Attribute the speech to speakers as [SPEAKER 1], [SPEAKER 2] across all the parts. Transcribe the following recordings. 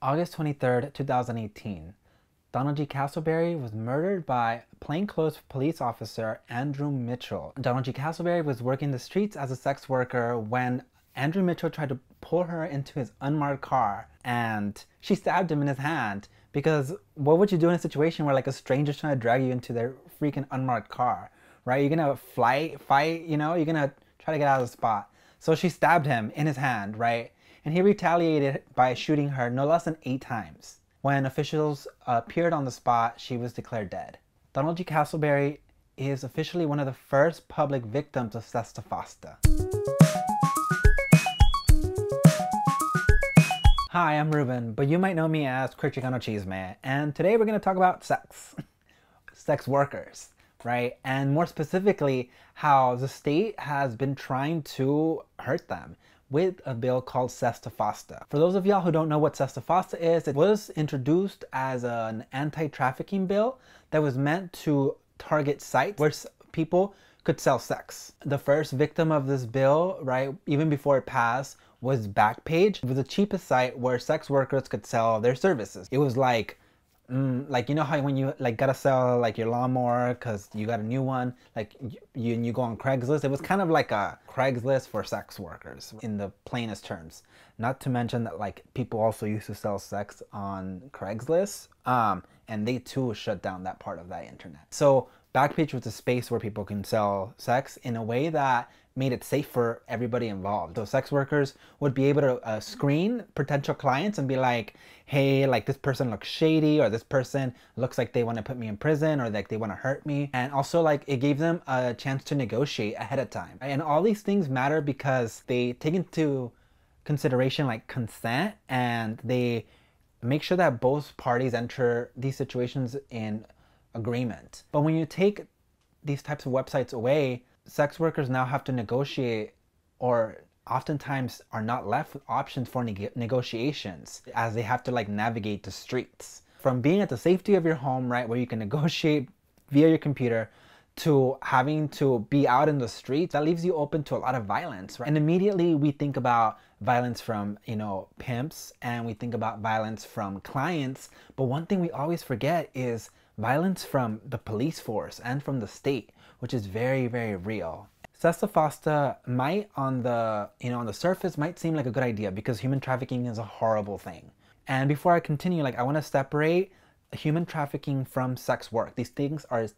[SPEAKER 1] August 23rd, 2018. Donald G. Castleberry was murdered by plainclothes police officer Andrew Mitchell. Donald G. Castleberry was working the streets as a sex worker when Andrew Mitchell tried to pull her into his unmarked car, and she stabbed him in his hand. Because what would you do in a situation where like a stranger's trying to drag you into their freaking unmarked car, right? You're gonna fight, you know? You're gonna try to get out of the spot. So she stabbed him in his hand, right? And he retaliated by shooting her no less than 8 times. When officials appeared on the spot, she was declared dead. Donald G. Castleberry is officially one of the first public victims of SESTA-FOSTA. Hi, I'm Ruben, but you might know me as Chicano Cheeseman, and today we're going to talk about sex. Sex workers, right? And more specifically, how the state has been trying to hurt them with a bill called SESTA-FOSTA. For those of y'all who don't know what SESTA-FOSTA is, it was introduced as an anti-trafficking bill that was meant to target sites where people could sell sex. The first victim of this bill, right, even before it passed, was Backpage. It was the cheapest site where sex workers could sell their services. It was like you know how when you like gotta sell like your lawnmower because you got a new one, like you go on Craigslist. It was kind of like a Craigslist for sex workers in the plainest terms. Not to mention that like people also used to sell sex on Craigslist, and they too shut down that part of that internet. So Backpage was a space where people can sell sex in a way that made it safe for everybody involved. So sex workers would be able to screen potential clients and be like, hey, like this person looks shady, or this person looks like they want to put me in prison, or like they want to hurt me. And also like it gave them a chance to negotiate ahead of time. And all these things matter because they take into consideration like consent, and they make sure that both parties enter these situations in agreement. But when you take these types of websites away, sex workers now have to negotiate, or oftentimes are not left with options for negotiations, as they have to like navigate the streets. From being at the safety of your home, right, where you can negotiate via your computer, to having to be out in the streets, that leaves you open to a lot of violence, right? And immediately we think about violence from, you know, pimps, and we think about violence from clients. But one thing we always forget is violence from the police force and from the state, which is very, very real. SESTA-FOSTA might on the surface might seem like a good idea because human trafficking is a horrible thing. And before I continue, like I want to separate human trafficking from sex work. These things are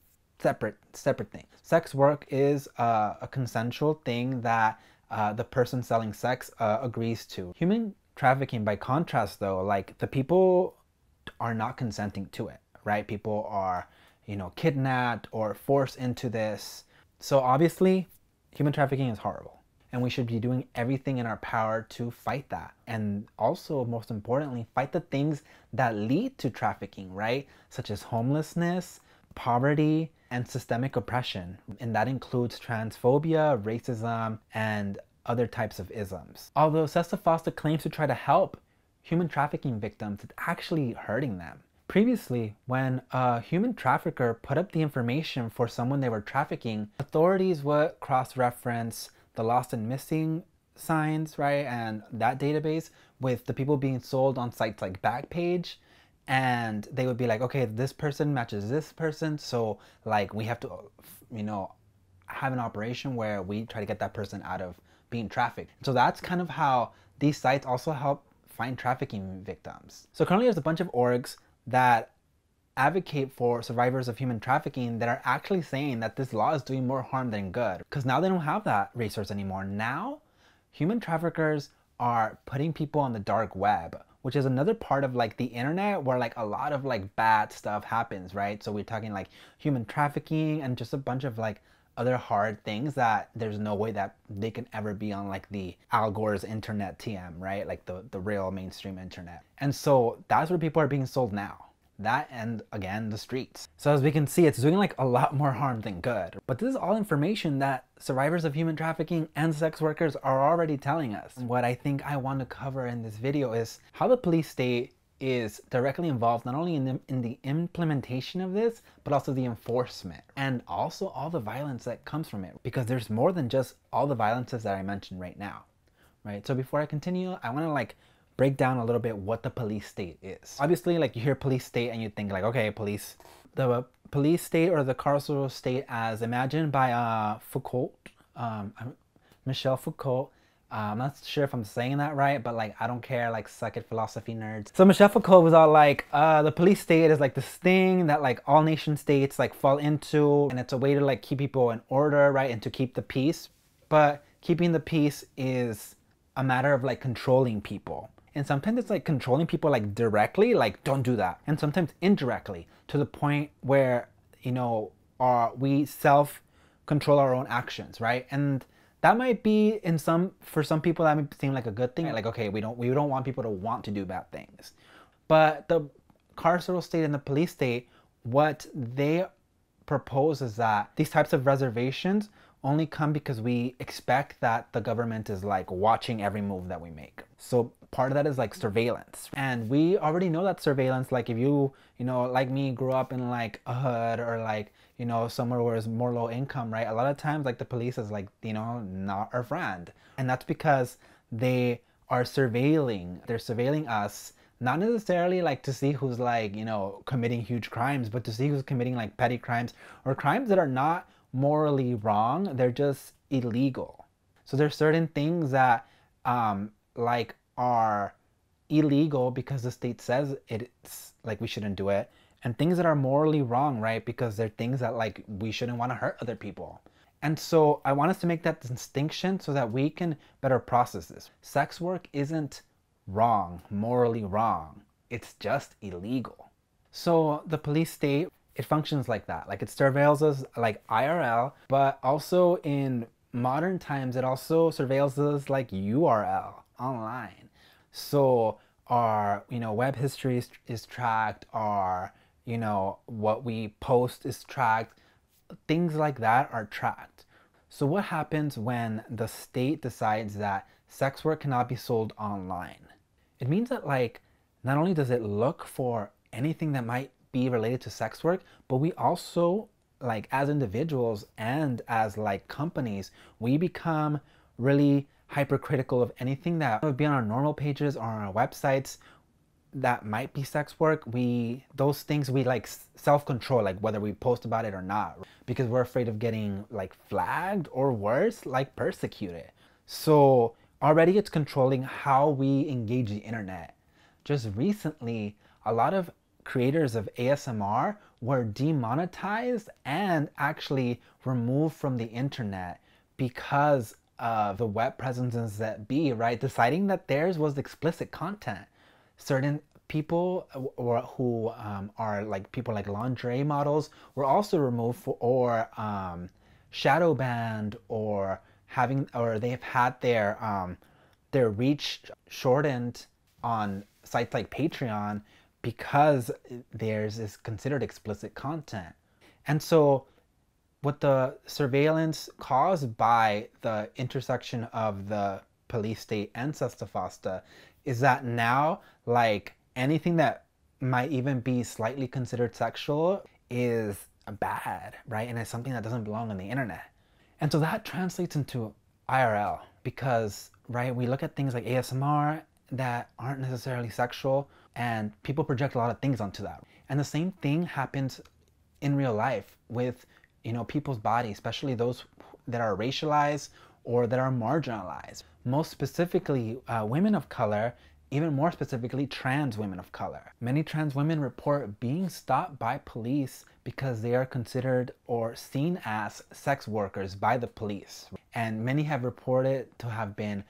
[SPEAKER 1] separate things. Sex work is a consensual thing that the person selling sex agrees to. Human trafficking, by contrast though, like the people are not consenting to it, right? People are, you know, kidnapped or forced into this. So obviously, human trafficking is horrible, and we should be doing everything in our power to fight that. And also, most importantly, fight the things that lead to trafficking, right? Such as homelessness, poverty, and systemic oppression. And that includes transphobia, racism, and other types of isms. Although SESTA-FOSTA claims to try to help human trafficking victims, it's actually hurting them. Previously, when a human trafficker put up the information for someone they were trafficking, authorities would cross-reference the lost and missing signs, right, and that database with the people being sold on sites like Backpage, and they would be like, okay, this person matches this person, so like we have to, you know, have an operation where we try to get that person out of being trafficked. So that's kind of how these sites also help find trafficking victims. So currently there's a bunch of orgs that advocate for survivors of human trafficking that are actually saying that this law is doing more harm than good, because now they don't have that resource anymore. Now human traffickers are putting people on the dark web, which is another part of like the internet where like a lot of like bad stuff happens, right? So we're talking like human trafficking and just a bunch of like other hard things that there's no way that they can ever be on like the Al Gore's internet TM, right? Like the real mainstream internet. And so that's where people are being sold now. That, and again, the streets. So as we can see, it's doing like a lot more harm than good. But this is all information that survivors of human trafficking and sex workers are already telling us. And what I think I want to cover in this video is how the police state is directly involved not only in the implementation of this, but also the enforcement, and also all the violence that comes from it, because there's more than just all the violences that I mentioned right now, right? So before I continue, I want to like break down a little bit what the police state is. Obviously, like, you hear police state and you think like, okay, police. The police state, or the carceral state, as imagined by Foucault, Michel Foucault. I'm not sure if I'm saying that right, but like, I don't care, like, suck it, philosophy nerds. So Michel Foucault was all like, the police state is like this thing that like all nation states like fall into, and it's a way to like keep people in order, right, and to keep the peace. But keeping the peace is a matter of like controlling people. And sometimes it's like controlling people like directly, like don't do that. And sometimes indirectly, to the point where, you know, we self-control our own actions, right? And that might be for some people that might seem like a good thing. Like, okay, we don't want people to want to do bad things. But the carceral state and the police state, what they propose is that these types of reservations only come because we expect that the government is like watching every move that we make. So part of that is like surveillance. And we already know that surveillance, like if you know, like me, grew up in like a hood, or like, you know, somewhere where it's more low income, right? A lot of times like the police is like, you know, not our friend. And that's because they are surveilling. They're surveilling us, not necessarily like to see who's like, you know, committing huge crimes, but to see who's committing like petty crimes or crimes that are not morally wrong. They're just illegal. So there's certain things that like are illegal because the state says it's like we shouldn't do it, and things that are morally wrong, right, because they're things that like we shouldn't want to hurt other people. And so I want us to make that distinction so that we can better process this. Sex work isn't wrong, morally wrong. It's just illegal. So the police state, it functions like that. Like, it surveils us like IRL, but also in modern times, it also surveils us like URL, online. So our, you know, web history is tracked, our, you know, what we post is tracked, things like that are tracked. So what happens when the state decides that sex work cannot be sold online? It means that, like, not only does it look for anything that might be related to sex work, but we also, like, as individuals and as like companies, we become really hypercritical of anything that would be on our normal pages or on our websites that might be sex work. Those things we like self-control, like whether we post about it or not, because we're afraid of getting like flagged, or worse, like persecuted. So already it's controlling how we engage the internet. Just recently, a lot of creators of ASMR were demonetized and actually removed from the internet because of the web presences that be, right, deciding that theirs was explicit content. Certain people who are like people like lingerie models were also removed or shadow banned, or they've had their reach shortened on sites like Patreon because theirs is considered explicit content. And so what the surveillance caused by the intersection of the police state and SESTA-FOSTA is that now, like, anything that might even be slightly considered sexual is bad, right? And it's something that doesn't belong on the internet. And so that translates into IRL because, right, we look at things like ASMR that aren't necessarily sexual, and people project a lot of things onto that. And the same thing happens in real life with, you know, people's bodies, especially those that are racialized or that are marginalized. Most specifically, women of color, even more specifically, trans women of color. Many trans women report being stopped by police because they are considered or seen as sex workers by the police. And many have reported to have been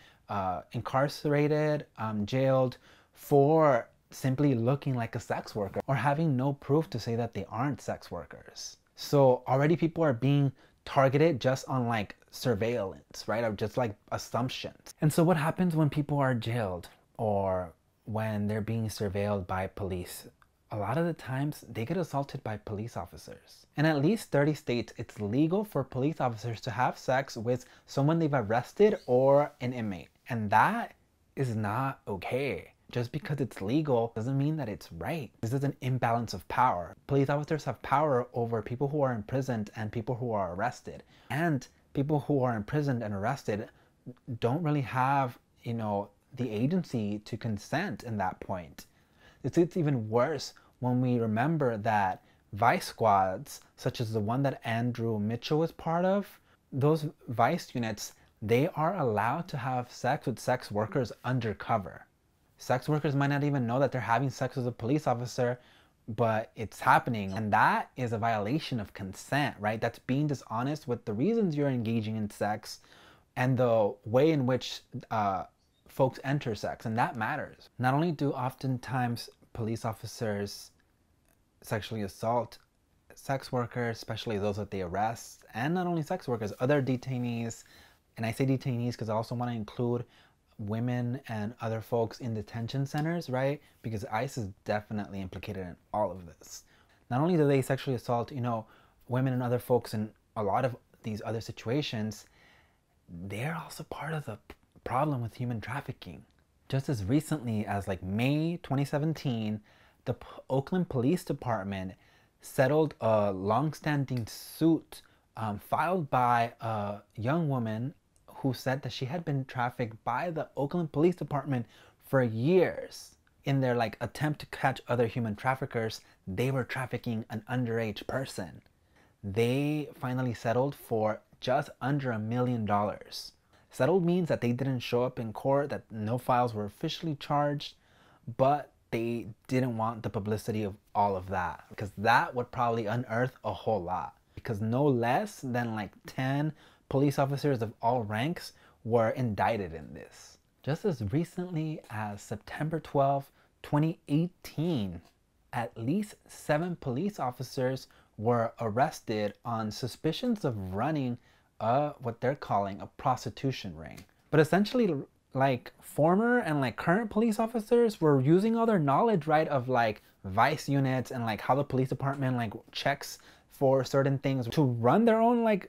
[SPEAKER 1] incarcerated, jailed for simply looking like a sex worker or having no proof to say that they aren't sex workers. So already people are being targeted just on like surveillance, right? Or just like assumptions. And so what happens when people are jailed or when they're being surveilled by police? A lot of the times they get assaulted by police officers. In at least 30 states, it's legal for police officers to have sex with someone they've arrested or an inmate. And that is not okay. Just because it's legal doesn't mean that it's right. This is an imbalance of power. Police officers have power over people who are imprisoned and people who are arrested. And people who are imprisoned and arrested don't really have, you know, the agency to consent in that point. It's even worse when we remember that vice squads, such as the one that Andrew Mitchell was part of, those vice units, they are allowed to have sex with sex workers undercover. Sex workers might not even know that they're having sex with a police officer, but it's happening. And that is a violation of consent, right? That's being dishonest with the reasons you're engaging in sex and the way in which folks enter sex, and that matters. Not only do oftentimes police officers sexually assault sex workers, especially those that they arrest, and not only sex workers, other detainees, and I say detainees because I also want to include women and other folks in detention centers, right? Because ICE is definitely implicated in all of this. Not only do they sexually assault, women and other folks in a lot of these other situations, they're also part of the problem with human trafficking. Just as recently as like May 2017, the Oakland Police Department settled a long-standing suit filed by a young woman who said that she had been trafficked by the Oakland Police Department for years. In their attempt to catch other human traffickers, they were trafficking an underage person. They finally settled for just under $1 million. Settled means that they didn't show up in court, that no files were officially charged, but they didn't want the publicity of all of that, because that would probably unearth a whole lot. Because no less than 10 police officers of all ranks were indicted in this. Just as recently as September 12, 2018, at least 7 police officers were arrested on suspicions of running what they're calling a prostitution ring. But essentially, former and current police officers were using all their knowledge, right, of vice units and how the police department checks for certain things to run their own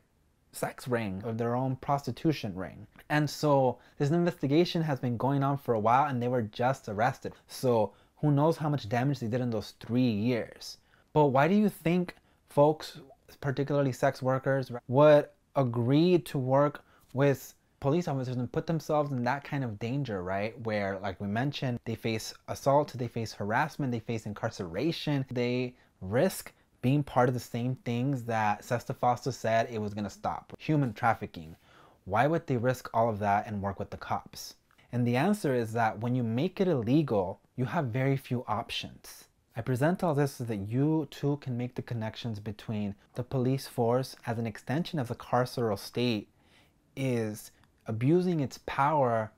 [SPEAKER 1] sex ring or their own prostitution ring. And so this investigation has been going on for a while, and they were just arrested. So who knows how much damage they did in those 3 years. But why do you think folks, particularly sex workers, would agree to work with police officers and put themselves in that kind of danger, right? Where, like we mentioned, they face assault, they face harassment, they face incarceration, they risk being part of the same things that SESTA-FOSTA said it was going to stop. Human trafficking. Why would they risk all of that and work with the cops? And the answer is that when you make it illegal, you have very few options. I present all this so that you too can make the connections between the police force as an extension of the carceral state is abusing its power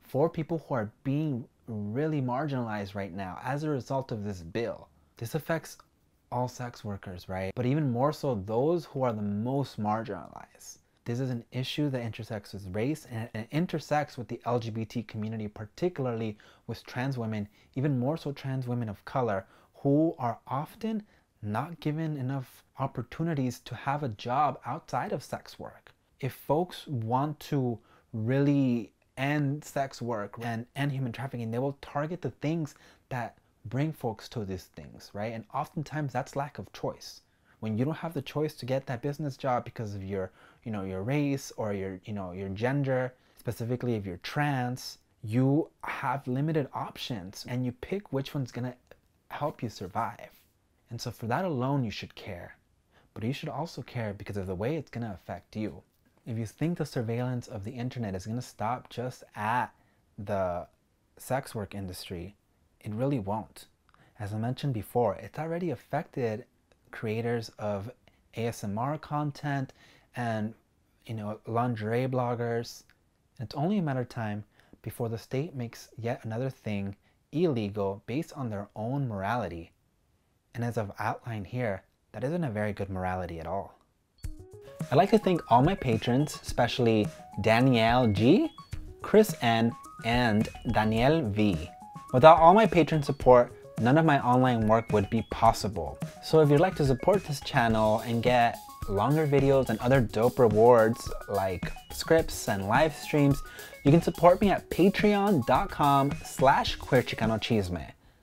[SPEAKER 1] for people who are being really marginalized right now as a result of this bill. This affects all sex workers, right? But even more so those who are the most marginalized. This is an issue that intersects with race and it intersects with the LGBT community, particularly with trans women, even more so trans women of color, who are often not given enough opportunities to have a job outside of sex work. If folks want to really end sex work and end human trafficking, they will target the things that bring folks to these things, right? And oftentimes that's lack of choice. When you don't have the choice to get that business job because of your race or your gender, specifically if you're trans, you have limited options and you pick which one's gonna help you survive. And so for that alone, you should care. But you should also care because of the way it's gonna affect you. If you think the surveillance of the internet is gonna stop just at the sex work industry, it really won't. As I mentioned before, it's already affected creators of ASMR content and lingerie bloggers. It's only a matter of time before the state makes yet another thing illegal based on their own morality. And as I've outlined here, that isn't a very good morality at all. I'd like to thank all my patrons, especially Danielle G, Chris N, and Danielle V. Without all my patron support, none of my online work would be possible. So if you'd like to support this channel and get longer videos and other dope rewards like scripts and live streams, you can support me at patreon.com/queerchicanochisme.